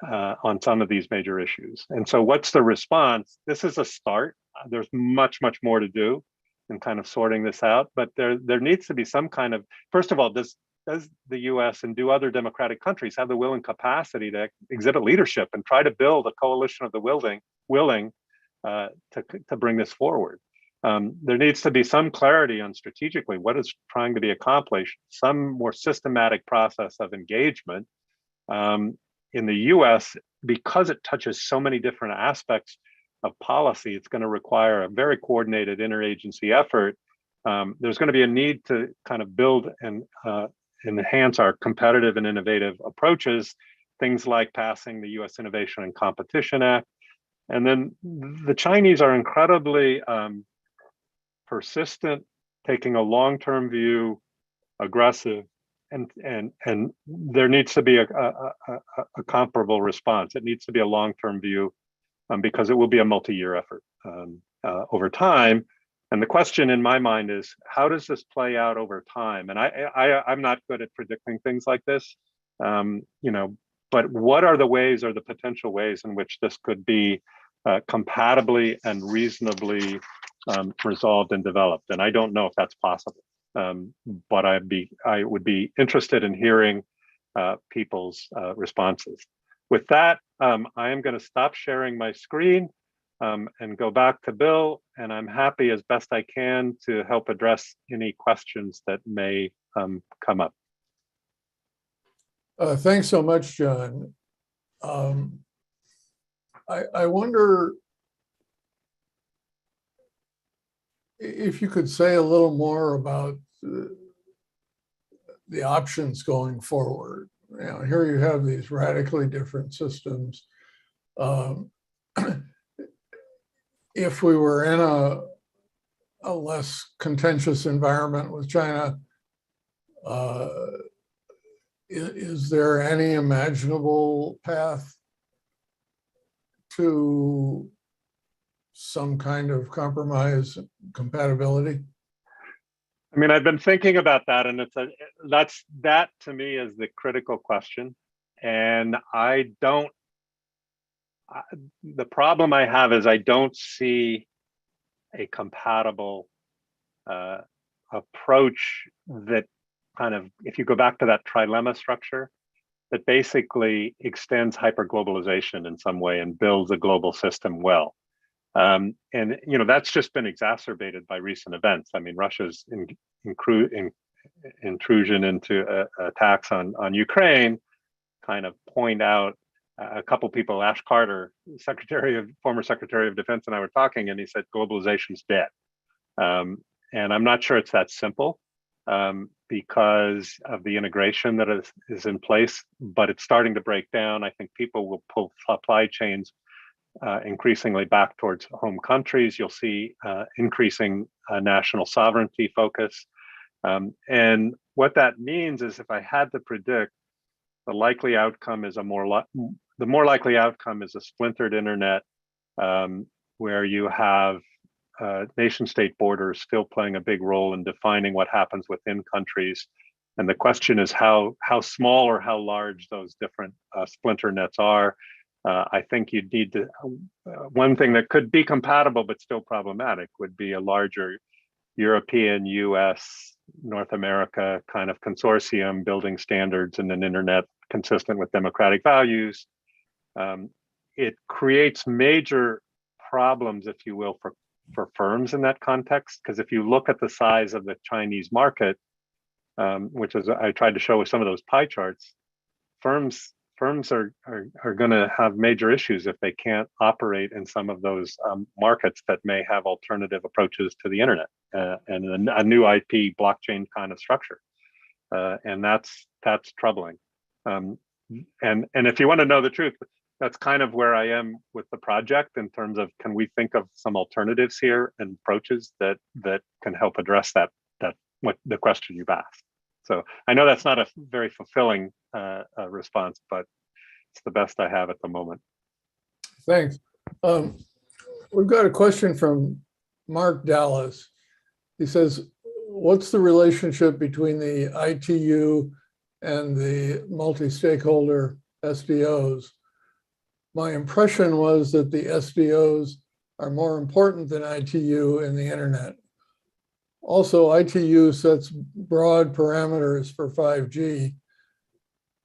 on some of these major issues. And so what's the response? This is a start. There's much, much more to do in kind of sorting this out, but there needs to be some kind of, first of all, does the US and do other democratic countries have the will and capacity to exhibit leadership and try to build a coalition of the willing to bring this forward? There needs to be some clarity on strategically what is trying to be accomplished, some more systematic process of engagement. In the US, because it touches so many different aspects of policy, it's going to require a very coordinated interagency effort. There's going to be a need to kind of build and enhance our competitive and innovative approaches, things like passing the US Innovation and Competition Act. And then the Chinese are incredibly persistent, taking a long-term view, aggressive, and there needs to be a comparable response. It needs to be a long-term view because it will be a multi-year effort over time. And the question in my mind is, how does this play out over time? And I'm not good at predicting things like this, but what are the ways or the potential ways in which this could be compatibly and reasonably resolved and developed? And I don't know if that's possible, but I would be interested in hearing people's responses. With that, I am going to stop sharing my screen and go back to Bill, and I'm happy as best I can to help address any questions that may come up. Thanks so much, John. I wonder if you could say a little more about the options going forward. Here you have these radically different systems. If we were in a less contentious environment with China, is there any imaginable path to some kind of compromise compatibility? I mean, I've been thinking about that, and that to me is the critical question. And the problem I have is I don't see a compatible approach that kind of, if you go back to that trilemma structure, that basically extends hyperglobalization in some way and builds a global system well. And that's just been exacerbated by recent events. I mean, Russia's intrusion into attacks on Ukraine kind of point out a couple people. Ash Carter, former Secretary of Defense, and I were talking, and he said globalization's dead. And I'm not sure it's that simple because of the integration that is in place, but it's starting to break down. I think people will pull supply chains increasingly back towards home countries. You'll see increasing national sovereignty focus. And what that means is, if I had to predict, the likely outcome is the more likely outcome is a splintered internet, where you have nation-state borders still playing a big role in defining what happens within countries. And the question is how small or how large those different splinter nets are. I think you'd need to, one thing that could be compatible but still problematic would be a larger European, US, North America kind of consortium building standards in an internet consistent with democratic values. It creates major problems, if you will, for firms in that context, because if you look at the size of the Chinese market, which is I tried to show with some of those pie charts, firms are going to have major issues if they can't operate in some of those markets that may have alternative approaches to the internet and a new IP blockchain kind of structure, and that's troubling. And if you want to know the truth, that's kind of where I am with the project in terms of, can we think of some alternatives here and approaches that can help address that what the question you've asked. So I know that's not a very fulfilling response, but it's the best I have at the moment. Thanks. We've got a question from Mark Dallas. He says, what's the relationship between the ITU and the multi-stakeholder SDOs? My impression was that the SDOs are more important than ITU in the internet. Also, ITU sets broad parameters for 5G,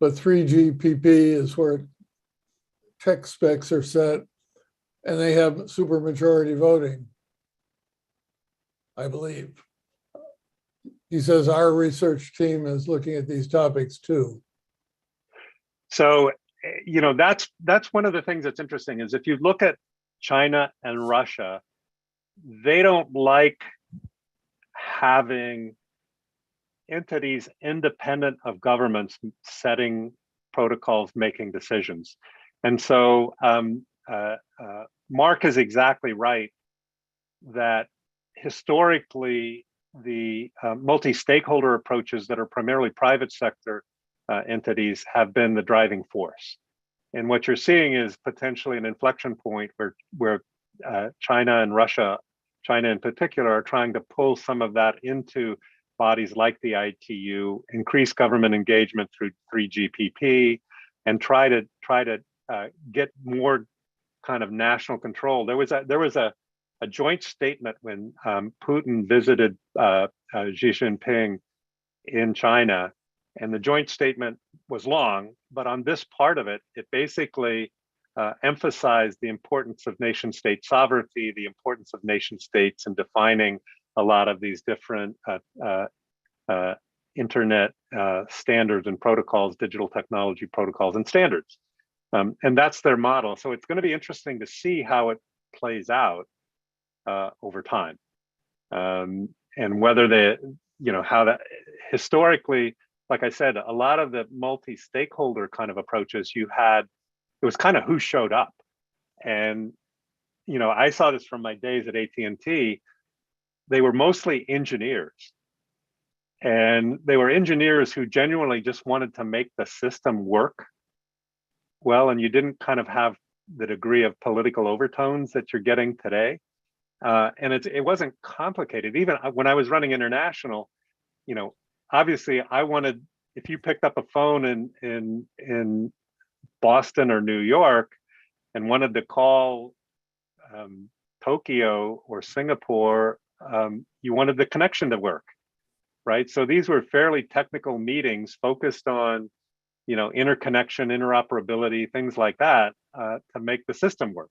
but 3GPP is where tech specs are set, and they have supermajority voting, I believe. He says our research team is looking at these topics too. So, that's one of the things that's interesting, is if you look at China and Russia, they don't like having entities independent of governments setting protocols, making decisions. And so Mark is exactly right that historically the multi-stakeholder approaches that are primarily private sector entities have been the driving force. And what you're seeing is potentially an inflection point where China and Russia, China in particular, are trying to pull some of that into bodies like the ITU, increase government engagement through 3GPP, and try to get more kind of national control. There was a joint statement when Putin visited Xi Jinping in China, and the joint statement was long, but on this part of it, it basically emphasized the importance of nation state sovereignty, the importance of nation states in defining a lot of these different internet standards and protocols, digital technology protocols and standards. And that's their model. So it's going to be interesting to see how it plays out over time. And whether how that historically, like I said, a lot of the multi-stakeholder kind of approaches it was kind of who showed up. And, I saw this from my days at AT&T, they were mostly engineers. And they were engineers who genuinely just wanted to make the system work well, and you didn't kind of have the degree of political overtones that you're getting today. And it wasn't complicated. Even when I was running international, obviously I wanted, if you picked up a phone in Boston or New York and wanted to call Tokyo or Singapore, you wanted the connection to work, right? So these were fairly technical meetings focused on, interconnection, interoperability, things like that, to make the system work.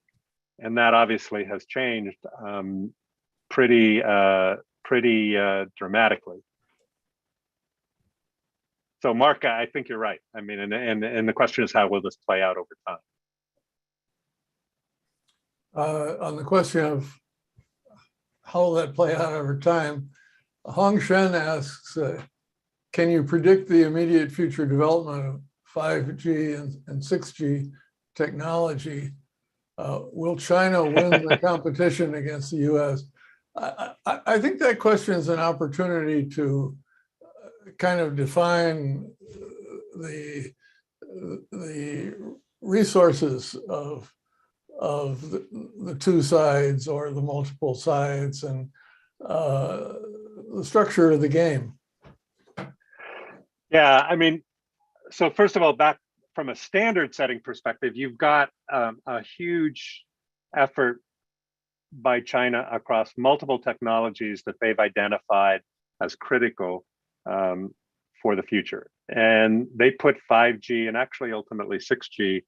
And that obviously has changed pretty dramatically. So Mark, I think you're right. I mean, and the question is, how will this play out over time? On the question of how will that play out over time, Hong Shen asks, can you predict the immediate future development of 5G and 6G technology? Will China win the competition against the US? I think that question is an opportunity to kind of define the resources of the two sides or the multiple sides and the structure of the game. Yeah, I mean, so first of all, back from a standard setting perspective, you've got a huge effort by China across multiple technologies that they've identified as critical for the future. And they put 5G and actually ultimately 6G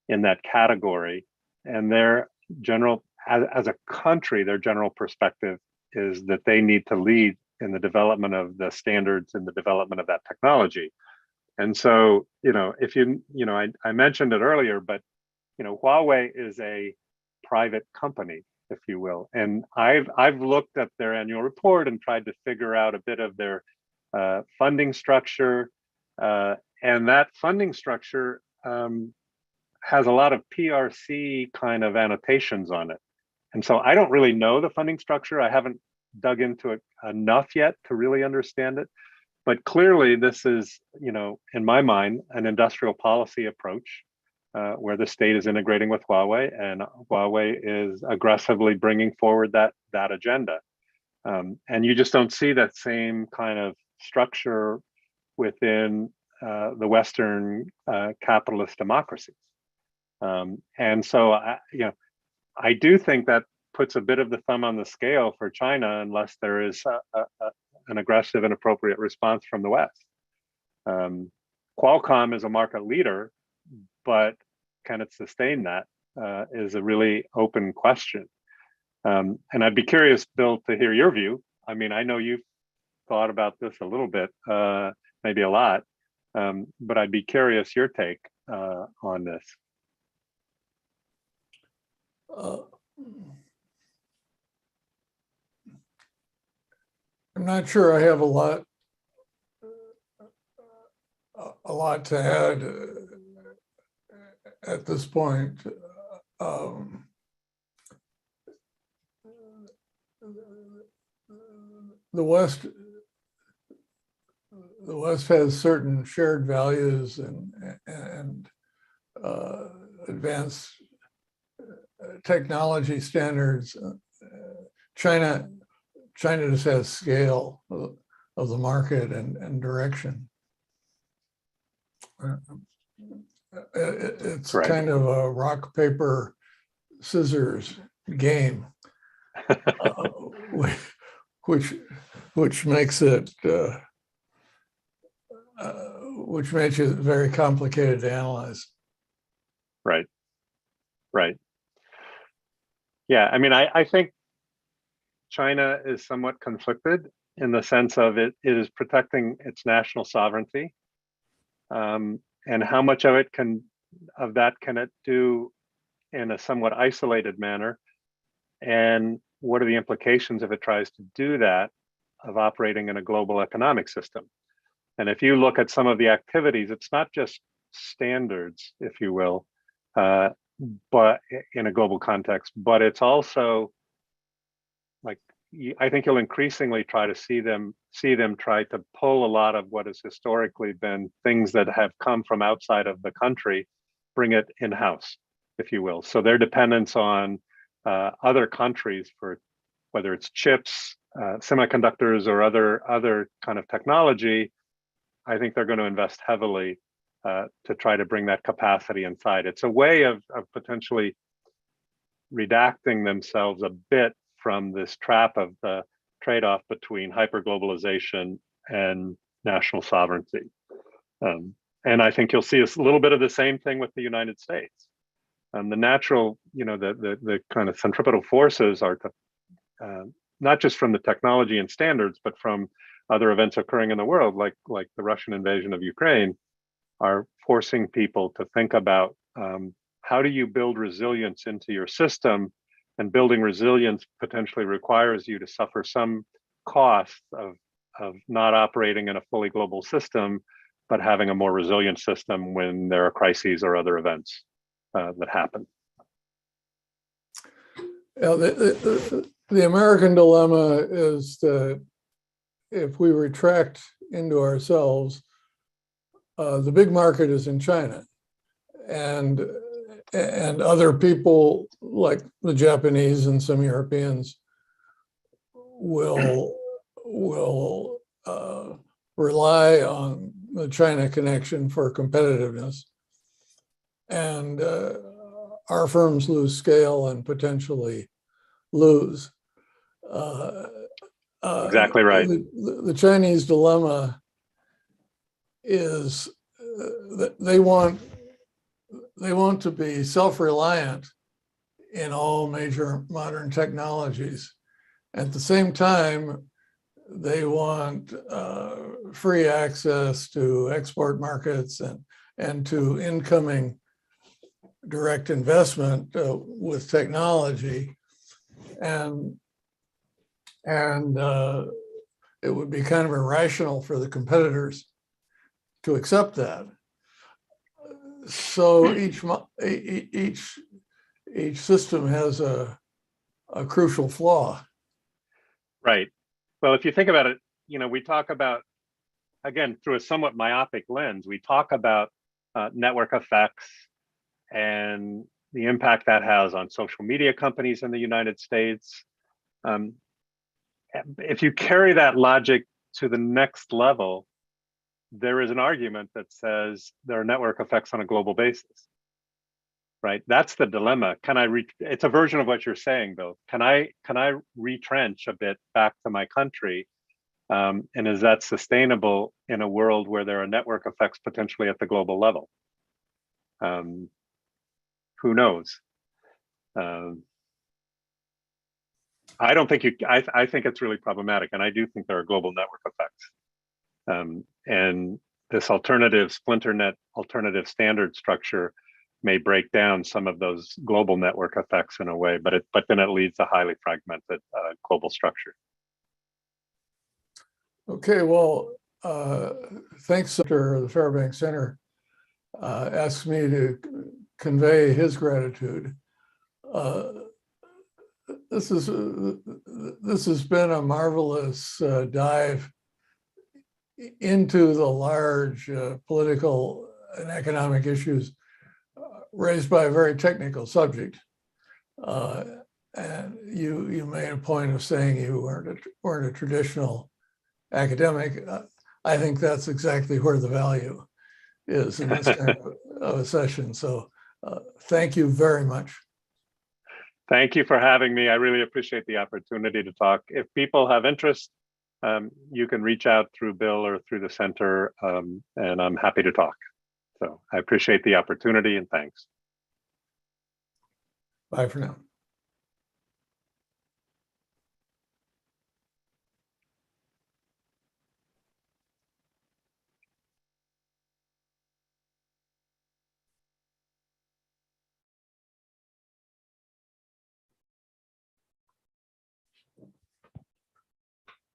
in that category. And their general, as a country, their general perspective is that they need to lead in the development of the standards and the development of that technology. And so, if I mentioned it earlier, but, Huawei is a private company, if you will. And I've looked at their annual report and tried to figure out a bit of their funding structure. And that funding structure has a lot of PRC kind of annotations on it. And so I don't really know the funding structure. I haven't dug into it enough yet to really understand it. But clearly this is, in my mind, an industrial policy approach where the state is integrating with Huawei, and Huawei is aggressively bringing forward that agenda. And you just don't see that same kind of structure within the Western capitalist democracies. And so, I do think that puts a bit of the thumb on the scale for China unless there is an aggressive and appropriate response from the West. Qualcomm is a market leader, but can it sustain that is a really open question. And I'd be curious, Bill, to hear your view. I mean, I know you've thought about this a little bit, maybe a lot, but I'd be curious your take on this. I'm not sure I have a lot to add at this point. The West has certain shared values and advanced technology standards. China just has scale of the market and direction. It's right. Kind of a rock, paper, scissors game, which makes it very complicated to analyze. Right. Yeah, I mean, I think China is somewhat conflicted in the sense of it is protecting its national sovereignty, and how much of that can it do in a somewhat isolated manner, and what are the implications if it tries to do that of operating in a global economic system? And if you look at some of the activities, it's not just standards, if you will, but in a global context, but it's also like, I think you'll increasingly try to see them try to pull a lot of what has historically been things that have come from outside of the country, bring it in-house, if you will. So their dependence on other countries for whether it's chips, semiconductors, or other kind of technology, I think they're going to invest heavily to try to bring that capacity inside. It's a way of potentially redacting themselves a bit from this trap of the trade-off between hyperglobalization and national sovereignty. And I think you'll see a little bit of the same thing with the United States. The natural, the kind of centripetal forces are to, not just from the technology and standards, but from other events occurring in the world, like the Russian invasion of Ukraine, are forcing people to think about how do you build resilience into your system, and building resilience potentially requires you to suffer some cost of not operating in a fully global system, but having a more resilient system when there are crises or other events that happen. Yeah, the American dilemma is that if we retract into ourselves, the big market is in China, and other people like the Japanese and some Europeans will rely on the China connection for competitiveness, and our firms lose scale and potentially lose. Exactly right. The Chinese dilemma is that they want to be self-reliant in all major modern technologies. At the same time, they want free access to export markets and to incoming direct investment with technology, and it would be kind of irrational for the competitors to accept that. So each system has a crucial flaw. Right. Well, if you think about it, we talk about, again, through a somewhat myopic lens, we talk about network effects and the impact that has on social media companies in the United States. If you carry that logic to the next level, there is an argument that says there are network effects on a global basis, right? That's the dilemma. It's a version of what you're saying, Bill. Can I retrench a bit back to my country? And is that sustainable in a world where there are network effects potentially at the global level? Who knows? I don't think I think it's really problematic, and I do think there are global network effects. And this splinter net alternative standard structure may break down some of those global network effects in a way, but then it leads to highly fragmented global structure. Okay, well, thanks, Senator. The Fairbanks Center asked me to convey his gratitude. This has been a marvelous dive into the large political and economic issues raised by a very technical subject. And you made a point of saying you weren't a traditional academic. I think that's exactly where the value is in this kind of a session. So thank you very much. Thank you for having me. I really appreciate the opportunity to talk. If people have interest, you can reach out through Bill or through the center, and I'm happy to talk. So I appreciate the opportunity, and thanks. Bye for now.